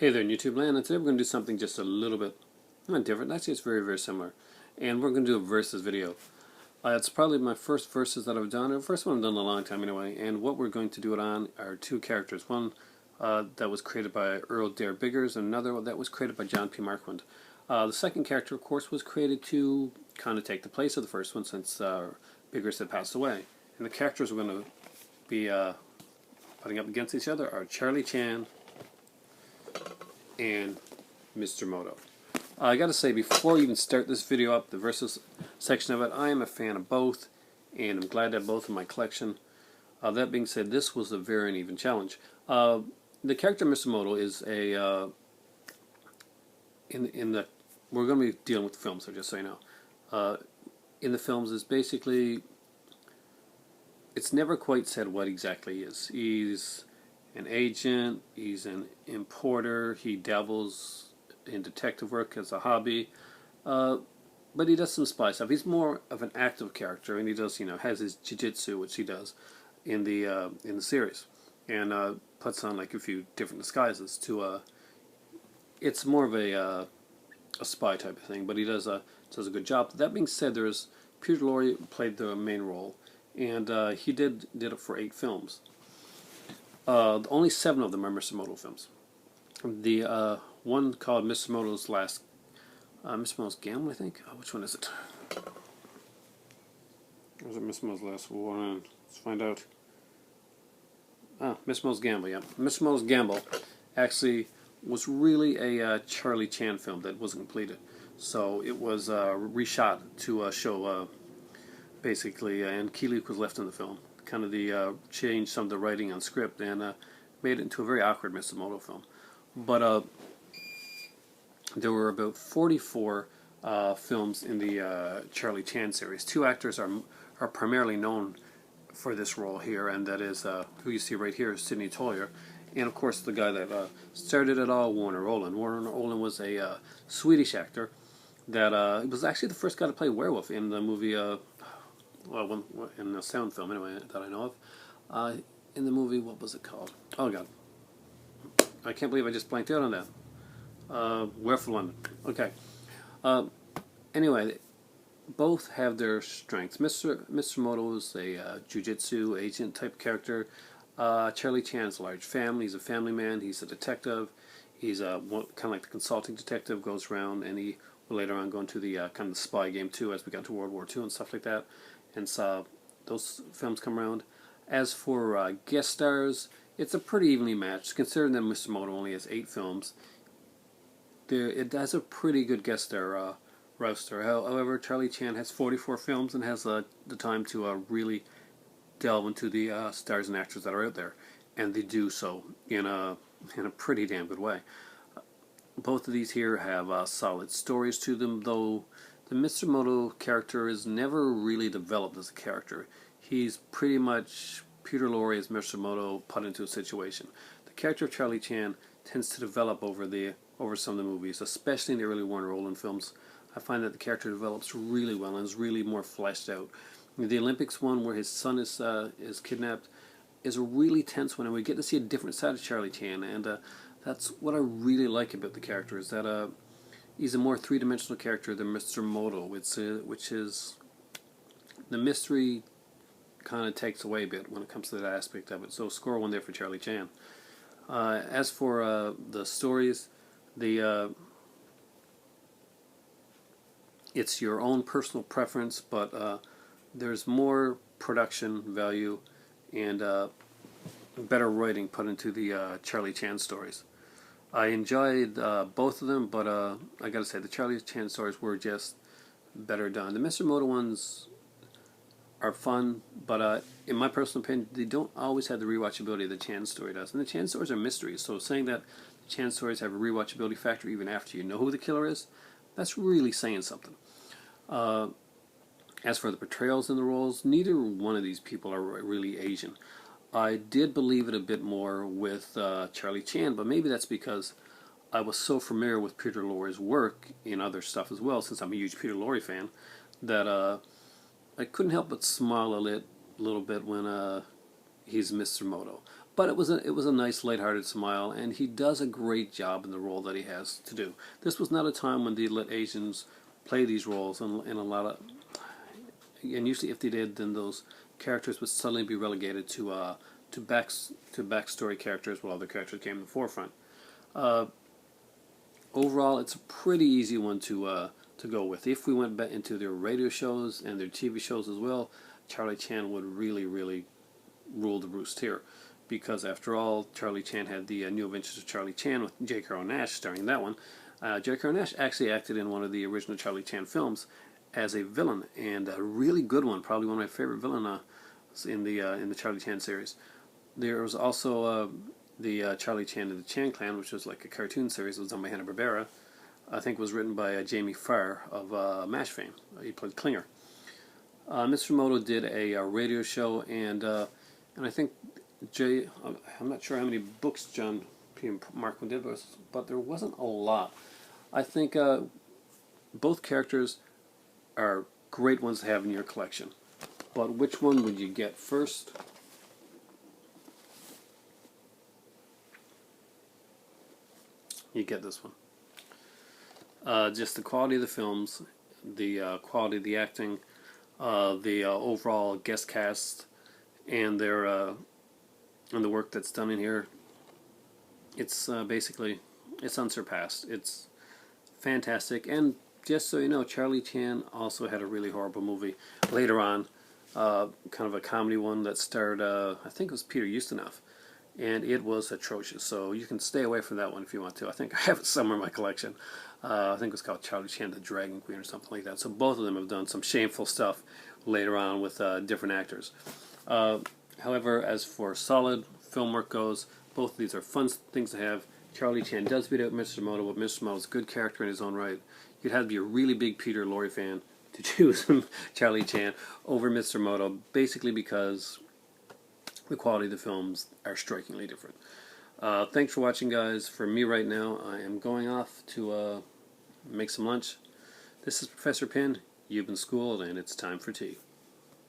Hey there, YouTube land, and today we're going to do something just a little bit not different. Actually, it's very, very similar. And we're going to do a versus video. It's probably my first versus that I've done, or the first one I've done in a long time anyway. And what we're going to do it on are two characters. One that was created by Earl Dare Biggers, and another that was created by John P. Marquand. The second character, of course, was created to kind of take the place of the first one since Biggers had passed away. And the characters we're going to be putting up against each other are Charlie Chan and Mr. Moto. I gotta say, before I even start this video up, the versus section of it, I am a fan of both, and I'm glad to have both in my collection. That being said, this was a very uneven challenge. The character Mr. Moto is a we're going to be dealing with the films, so just so you know. In the films is basically, it's never quite said what exactly he is. He's an agent, he's an importer, he dabbles in detective work as a hobby, but he does some spy stuff. He's more of an active character, and he does, has his jiu-jitsu, which he does in the series, and puts on like a few different disguises to. It's more of a spy type of thing, but he does a good job. That being said, there's Peter Lorre played the main role, and he did it for 8 films. Only 7 of them are Mr. Moto films. The one called Mr. Moto's Gamble, I think. Which one is it? Or is it Mr. Moto's Last One? Let's find out. Mr. Moto's Gamble, yeah. Mr. Moto's Gamble actually was really a Charlie Chan film that wasn't completed. So it was reshot to show basically, and Keeley was left in the film. Kind of changed some of the writing on script and made it into a very awkward Mr. Moto film. But there were about 44 films in the Charlie Chan series. 2 actors are primarily known for this role here, and that is who you see right here is Sidney Toyer, and of course the guy that started it all, Warner Oland. Warner Oland was a Swedish actor that was actually the first guy to play werewolf in the movie. Well, in a sound film anyway that I know of. In the movie, what was it called? Oh God, I can't believe I just blanked out on that. Werewolf of London. Okay. Anyway, both have their strengths. Mr. Moto is a jiu-jitsu agent type character. Charlie Chan's a large family. He's a family man. He's a detective. He's kind of like the consulting detective. Goes around, and he will later on go into the kind of the spy game too, as we got into World War II and stuff like that. And so those films come around. As for guest stars, it's a pretty evenly matched. Considering that Mr. Moto only has 8 films, it has a pretty good guest star roster. However, Charlie Chan has 44 films and has the time to really delve into the stars and actors that are out there, and they do so in a pretty damn good way. Both of these here have solid stories to them, though the Mr. Moto character is never really developed as a character. He's pretty much Peter Lorre as Mr. Moto put into a situation. The character of Charlie Chan tends to develop over some of the movies, especially in the early Warner Oland films. I find that the character develops really well and is really more fleshed out. The Olympics one, where his son is kidnapped, is a really tense one, and we get to see a different side of Charlie Chan, and that's what I really like about the character, is that he's a more three-dimensional character than Mr. Moto, which is the mystery kind of takes away a bit when it comes to that aspect of it. So score 1 there for Charlie Chan. As for the stories, it's your own personal preference, but there's more production value and better writing put into the Charlie Chan stories. I enjoyed both of them, but I gotta say the Charlie Chan stories were just better done. The Mr. Moto ones are fun, but in my personal opinion, they don't always have the rewatchability the Chan story does. And the Chan stories are mysteries, so saying that the Chan stories have a rewatchability factor even after you know who the killer is, that's really saying something. As for the portrayals in the roles, neither one of these people are really Asian. I did believe it a bit more with Charlie Chan, but maybe that's because I was so familiar with Peter Lorre's work in other stuff as well, since I'm a huge Peter Lorre fan, that I couldn't help but smile a little bit when he's Mr. Moto. but it was a nice lighthearted smile, and he does a great job in the role that he has to do. This was not a time when they let Asians play these roles, and a lot of, and usually if they did, then those characters would suddenly be relegated to backstory characters, while other characters came to the forefront. Uh, Overall, it's a pretty easy one to go with. If we went back into their radio shows and their TV shows as well, Charlie Chan would really rule the roost here, because after all, Charlie Chan had the New Adventures of Charlie Chan with J. Carrol Naish starring in that one. J. Carrol Naish actually acted in one of the original Charlie Chan films as a villain, and a really good one, probably one of my favorite villains in the Charlie Chan series. There was also the Charlie Chan and the Chan Clan, which was like a cartoon series. It was done by Hanna-Barbera. I think it was written by Jamie Farr of MASH fame. He played Klinger. Mr. Moto did a radio show, and I think I'm not sure how many books John P. and Markman did, but there wasn't a lot. I think both characters are great ones to have in your collection. But which one would you get first? You get this one. Just the quality of the films, the quality of the acting, the overall guest cast, and their and the work that's done in here. It's basically, it's unsurpassed. It's fantastic. And just so you know, Charlie Chan also had a really horrible movie later on, kind of a comedy one that starred I think it was Peter Ustinov. And it was atrocious, so you can stay away from that one if you want to. I think I have it somewhere in my collection. I think it was called Charlie Chan the Dragon Queen or something like that. So both of them have done some shameful stuff later on with different actors. However, as for solid film work goes, both of these are fun things to have. Charlie Chan does beat out Mr. Moto, but Mr. Moto's a good character in his own right. You'd have to be a really big Peter Lorre fan to choose Charlie Chan over Mr. Moto, basically because the quality of the films are strikingly different. Thanks for watching, guys. For me right now, I am going off to make some lunch. This is Professor Pin. You've been schooled, and it's time for tea.